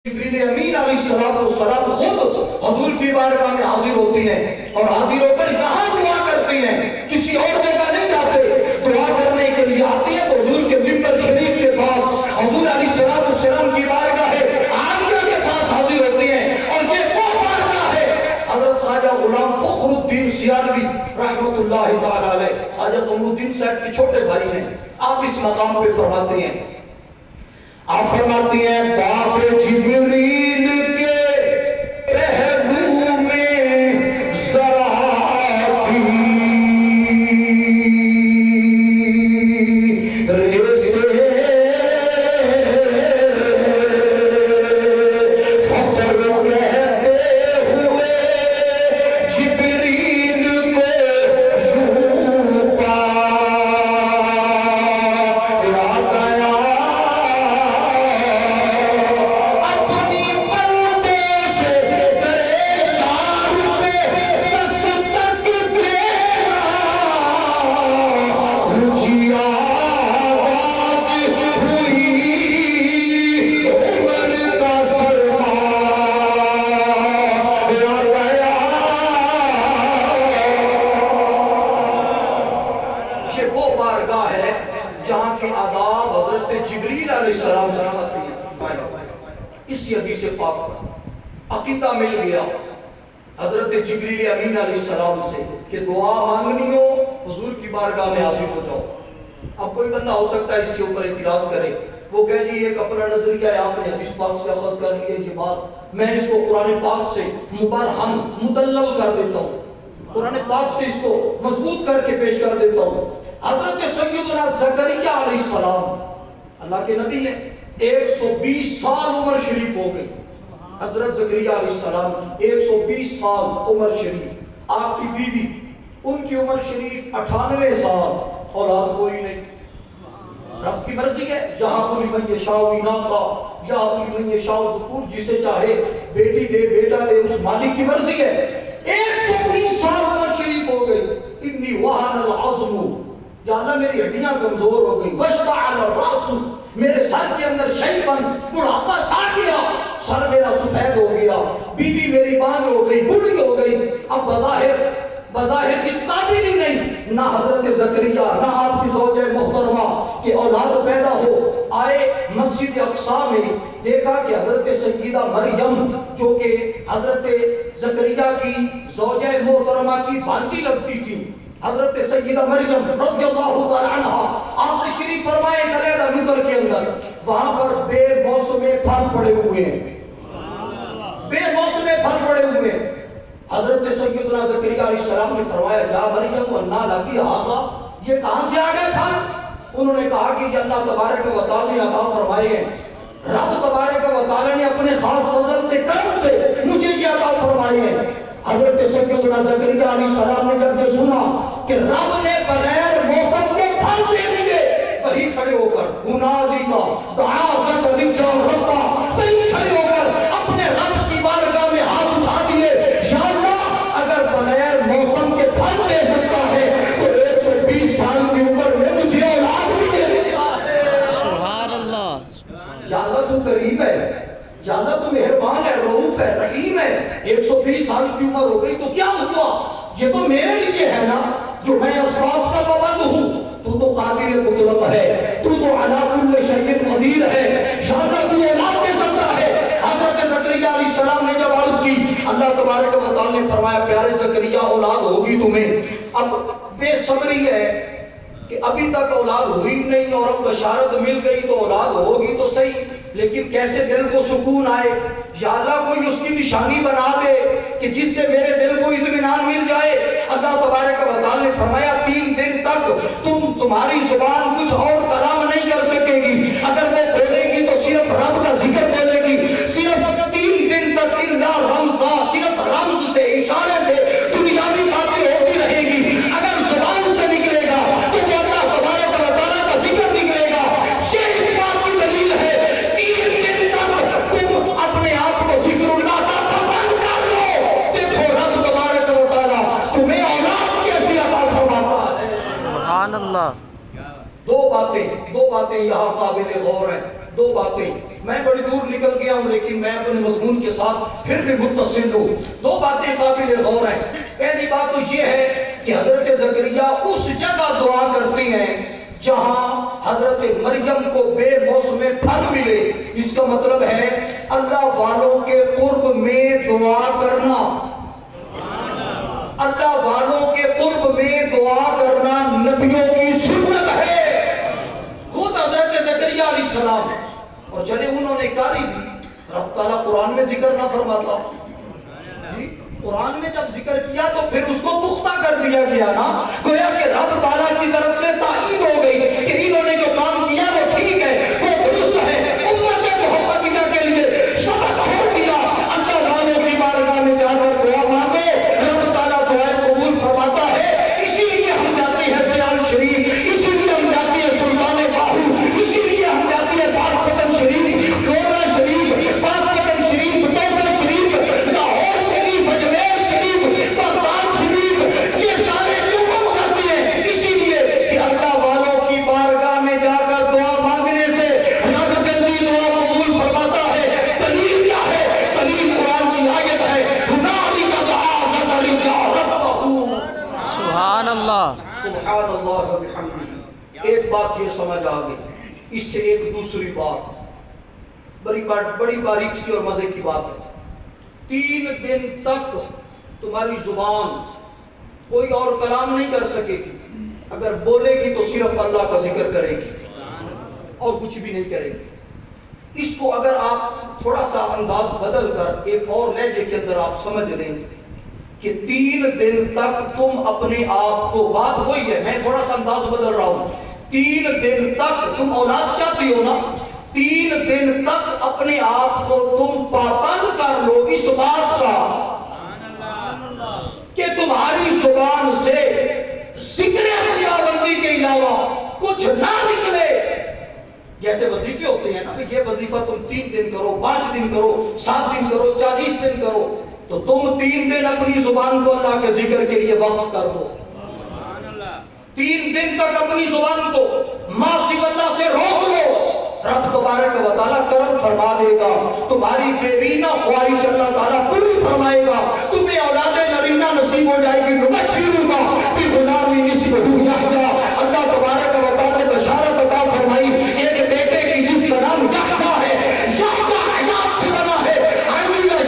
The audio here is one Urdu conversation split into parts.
جبریل امین علیہ السلام خود حضور کی بارگاہ میں حاضر ہوتی ہیں اور حاضر ہو کر یہاں دعا کرتی ہیں، کسی اور جگہ نہیں جاتے، دعا کرنے کے لیے آتی ہیں تو حضور کے منبر شریف کے پاس حضور علیہ السلام کی بارگاہ عالیہ کے پاس حاضر ہوتی ہیں، اور یہ وہ بارگاہ ہے حضرت خواجہ غلام فخر الدین سیالوی رحمۃ اللہ تعالی علیہ، خواجہ قمر الدین صاحب کے چھوٹے بھائی ہیں، آپ اس مقام پہ فرماتے ہیں، آپ فرماتی ہیں باب جبریل کے پہلو میں ذرا تھی ریسے فخر کہتے ہوئے جبریل کو یوں پا جہاں کے آداب حضرت جبریل علیہ السلام سے آتی ہیں۔ اسی حدیث پاک پر عقیدہ مل گیا حضرت جبریل امین علیہ السلام سے کہ دعا مانگنی ہو حضور کی بارگاہ میں حاضر ہو جاؤ۔ اب کوئی بندہ ہو سکتا ہے اس کے اوپر اعتراض کرے، وہ کہے جی ایک اپنا نظریہ ہے، آپ نے حدیث پاک سے اخذ کر لی ہے یہ بات، میں اس کو قرآن پاک سے مبرہن مدلل کر دیتا ہوں، قرآن پاک سے اس کو مضبوط کر کے پیش کر دیتا ہوں۔ حضرت سیدنا زکریا علیہ السلام اللہ کے نبی ہیں، 120 سال عمر شریف ہو گئی، حضرت زکریا علیہ السلام 120 سال عمر شریف، آپ کی بیوی ان کی عمر شریف 98 سال، اولاد کوئی نہیں، رب کی مرضی ہے، یہاں لمن یشاء اناثا یا لمن یشاء ذکور، جسے چاہے بیٹی دے بیٹا دے، اس مالک کی مرضی ہے۔ 120 سال عمر شریف ہو گئی، انی وہن العظم، یا اللہ میری ہڈیاں کمزور ہو گئی، واشتعل الراس، میرے سر کے اندر شیبن، بڑھاپا چھا گیا، سر میرا سفید ہو گیا، بیوی میری بانج ہو گئی، بوڑھی ہو گئی، اب بظاہر اس قابل ہی نہیں، نہ حضرت زکریا نہ آپ کی زوجہ محترمہ کہ اولاد پیدا ہو۔ آئے مسجد اقصی میں، دیکھا کہ حضرت سیدہ مریم جو کہ حضرت زکریا کی زوجہ محترمہ کی بانجی لگتی تھی، حضرت سیدہ مریم رضی اللہ تعالی عنہ، آپ تشریف فرمائے کلیدہ نکر کے اندر، وہاں پر بے موسم پھل پڑے ہوئے ہیں، بے موسم پھل پڑے ہوئے ہیں۔ حضرت سیدنا زکریا علیہ السلام نے فرمایا یا مریم انا لکی ھذا، یہ کہاں سے آ گئے پھل؟ انہوں نے کہا کہ یہ اللہ تبارک و تعالی نے عطا فرمائے ہیں، رب تبارک و تعالی نے اپنے خاص فضل سے کرم سے مجھے یہ عطا فرمائے ہیں۔ حضرت سیدنا زکریا علیہ السلام نے جب یہ سنا کہ رب نے بغیر موسم کے پھل دے دیے، وہی کھڑے ہو کر ہنالک دعا زکریا ربہ، وہی کھڑے ہو کر اپنے رب کی بارگاہ میں ہاتھ اٹھا دیے، یا اللہ اگر بغیر موسم کے پھل دے سکتا ہے تو 120 سال کی عمر میں مجھے اولاد بھی دے سکتا ہے۔ سبحان اللہ، یا اللہ تو قریب ہے، یا اللہ تو مہربان ہے، رؤوف ہے، رحیم ہے۔ 120 سال کی عمر ہو گئی تو کیا ہوا؟ یہ تو میرے لیے ہے نا جو میں اسباب کا پابند ہوں، تو قادر مطلق ہے، تو علی کل شیء قدیر ہے، یا اللہ تو اولاد دے سکتا ہے۔ حضرت زکریا علیہ السلام نے جب عرض کی، اللہ تبارک و تعالی نے فرمایا پیارے زکریا اولاد ہوگی تمہیں۔ اب بے صبری ہے کہ ابھی تک اولاد ہوئی نہیں اور اب بشارت مل گئی تو اولاد ہوگی تو صحیح، لیکن کیسے دل کو سکون آئے، یا اللہ کوئی اس کی نشانی بنا دے کہ جس سے میرے دل کو اطمینان مل جائے۔ اللہ تبارک و تعالی نے فرمایا 3 دن تک تمہاری زبان کچھ اور کلام نہیں کر سکے گی، اگر وہ بولے گی تو صرف رب کا ذکر بولے گی، صرف 3 دن تک الا رمزا، صرف رمز سے اشارے سے دنیاوی باتیں ہوتی رہے گی، اگر زبان سے نکلے گا تو اللہ تبارک و تعالی کا ذکر نکلے گا۔ یہ اس بات کی دلیل ہے 3 دن تک تم اپنے آپ کو ذکر اللہ کا پابند کر لو، دیکھو رب تبارک و تعالی تمہیں اولاد کیسی عطا فرماتا ہے۔ سبحان اللہ۔ دو باتیں یہاں قابل غور ہیں، 2 باتیں۔ میں بڑی دور نکل گیا ہوں لیکن میں اپنے مضمون کے ساتھ پھر بھی متصل ہوں. دو باتیں قابل غور ہیں. پہلی بات تو یہ ہے کہ حضرت زکریا اس جگہ دعا کرتے ہیں جہاں حضرت مریم کو بے موسم پھل ملے. اس کا مطلب ہے اللہ والوں کے قرب میں دعا کرنا. اللہ والوں کے قرب میں دعا کرنا نبیوں کی سنت ہے. خود حضرت زکریا علیہ السلام اور چلے انہوں نے کاری دی. رب تعالیٰ قرآن میں ذکر نہ فرماتا جی؟ قرآن میں جب ذکر کیا تو پھر اس کو پختہ کر دیا گیا نا. گویا کہ رب تعالیٰ کی طرف سے تائید ہو گئی کہ انہوں نے جو کام کیا وہ ٹھیک ہے, وہ درست ہے. امت محمدیہ کے لیے سبق چھوڑ دیا. اللہ والوں کی بارگاہ میں جا کر دعا مانگو, رب تعالیٰ دعائیں قبول فرماتا ہے. اسی لیے ہم جاتے ہیں سیال شریف, اسی لیے ہم جاتے ہیں سلطان باہو, اسی لیے ہم جاتے ہیں پاک پتن شریف, گورا شریف, پاک پتن شریف, توسا شریف, لاہور شریف, اجمیر شریف, بغداد شریف. یہ سارے کیوں ہم جاتے ہیں؟ اسی لیے کہ اللہ والوں کی بارگاہ میں جا کر دعا مانگنے سے رب جلدی دعا قبول فرماتا ہے. دلیل کیا ہے؟ دلیل قرآن کی آیت ہے, ہنالک دعا زکریا ربہ. سبحان اللہ. سبحان اللہ و بحمدہ. ایک بات یہ سمجھ آ گئی. اس سے ایک دوسری بات بڑی باریک سی اور مزے کی بات ہے. 3 دن تک تمہاری زبان کوئی اور کلام نہیں کر سکے گی. اگر بولے گی تو صرف اللہ کا ذکر کرے گی اور کچھ بھی نہیں کرے گی. اس کو اگر آپ تھوڑا سا انداز بدل کر ایک اور لہجے کے اندر آپ سمجھ لیں کہ 3 دن تک تم اپنے آپ کو, بات وہی ہے, میں تھوڑا سا انداز بدل رہا ہوں. 3 دن تک تم اولاد چاہتی ہو نا, 3 دن تک اپنے آپ کو تم پابند کر لو اس بات کا کہ تمہاری زبان سے ذکر خداوندی کے علاوہ کچھ نہ نکلے. جیسے وظیفے ہوتے ہیں نا, یہ وظیفہ تم 3 دن کرو, 5 دن کرو, 7 دن کرو, 40 دن کرو, تو تم 3 دن اپنی زبان کو اللہ کے ذکر کے لیے وقف کر دو. 3 دن تک اپنی زبان کو معاصی اللہ سے روک لو. رب تبارک و تعالیٰ کرم فرما دے گا. تمہاری دیرینہ خواہش اللہ تعالیٰ پوری فرمائے گا. تمہیں اولاد نرینہ نصیب ہو جائے گی. نبشرک بغلام اسمہ یحییٰ. اللہ تبارک و تعالیٰ نے بشارت عطا فرمائی ایک بیٹے کی جس کا نام یحییٰ ہے. یحییٰ حیات سے بنا ہے. یحییٰ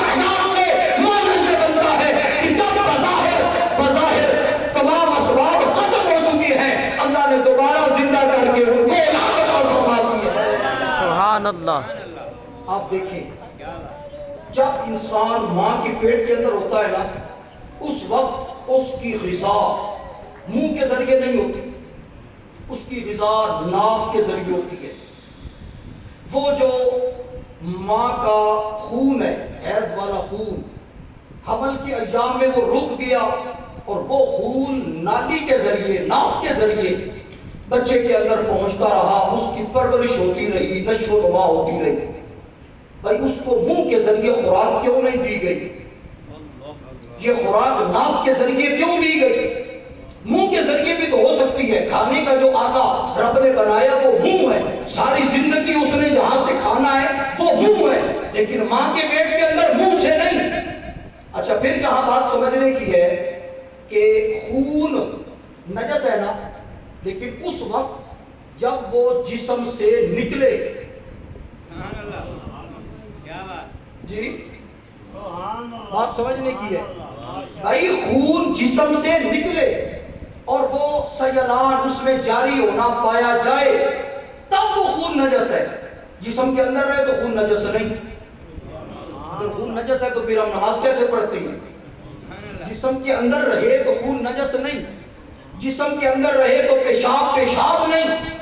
حیات سے معنی یہ بنتا ہے کہ جب بظاہر تمام اسباب ختم ہو چکی ہیں, اللہ نے دوبارہ زندہ کر کے ان کو اولاد عطا فرما دی ہے. سبحان اللہ. آپ دیکھیں, جب انسان ماں کے پیٹ کے اندر ہوتا ہے نا, اس وقت اس کی غذا منہ کے ذریعے نہیں ہوتی, اس کی غذا ناف کے ذریعے ہوتی ہے. وہ جو ماں کا خون ہے, حیض والا خون, حمل کے ایام میں وہ رک گیا اور وہ خون نالی کے ذریعے, ناف کے ذریعے بچے کے اندر پہنچتا رہا. اس کی پرورش ہوتی رہی, نشو و نما ہوتی رہی. بھائی اس کو منہ کے ذریعے خوراک کیوں نہیں دی گئی؟ یہ خوراک ناف کے ذریعے کیوں دی گئی؟ منہ کے ذریعے بھی تو ہو سکتی ہے. کھانے کا جو آلہ رب نے بنایا وہ منہ ہے. ساری زندگی اس نے جہاں سے کھانا ہے وہ منہ ہے, لیکن ماں کے پیٹ کے اندر منہ سے نہیں. اچھا, پھر یہاں بات سمجھنے کی ہے کہ خون نجس ہے نا, لیکن اس وقت جب وہ جسم سے نکلے, جی بات سمجھنے کی ہے بھائی, خون جسم سے نکلے اور وہ سیلان اس میں جاری ہونا پایا جائے تب وہ خون نجس ہے. جسم کے اندر رہے تو خون نجس نہیں. اگر خون نجس ہے تو پھر ہم نماز کیسے پڑھتے ہیں؟ جسم کے اندر رہے تو خون نجس نہیں, جسم کے اندر رہے تو پیشاب نہیں,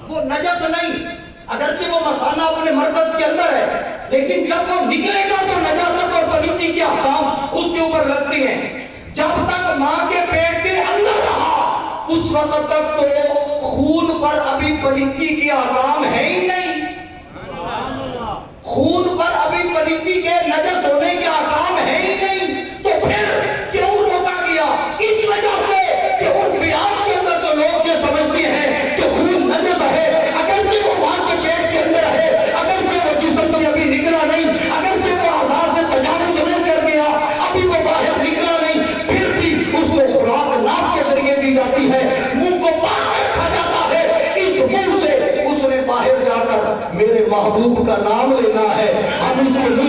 وہ نجس نہیں. اگرچہ وہ مسانہ اپنے مرکز کے اندر ہے, لیکن جب وہ نکلے گا تو نجاست اور پلیتی کے احکام اس کے اوپر لگتے ہیں. جب تک ماں کے پیٹ کے اندر رہا اس وقت تک تو خون پر ابھی پلیتی کے احکام ہے ہی نہیں. خون پر ابھی پلیتی کے نجس ہونے کے احکام ہے ہی نہیں. تو پھر کیوں روکا گیا؟ اس وجہ سے کہ عرفیات کے اندر تو لوگ یہ سمجھتے ہیں کہ خون نجس ہے, اگرچہ وہ ماں کے پیٹ کے اندر ہے, اگرچہ کا نام لینا ہے، ہم اس کے منہ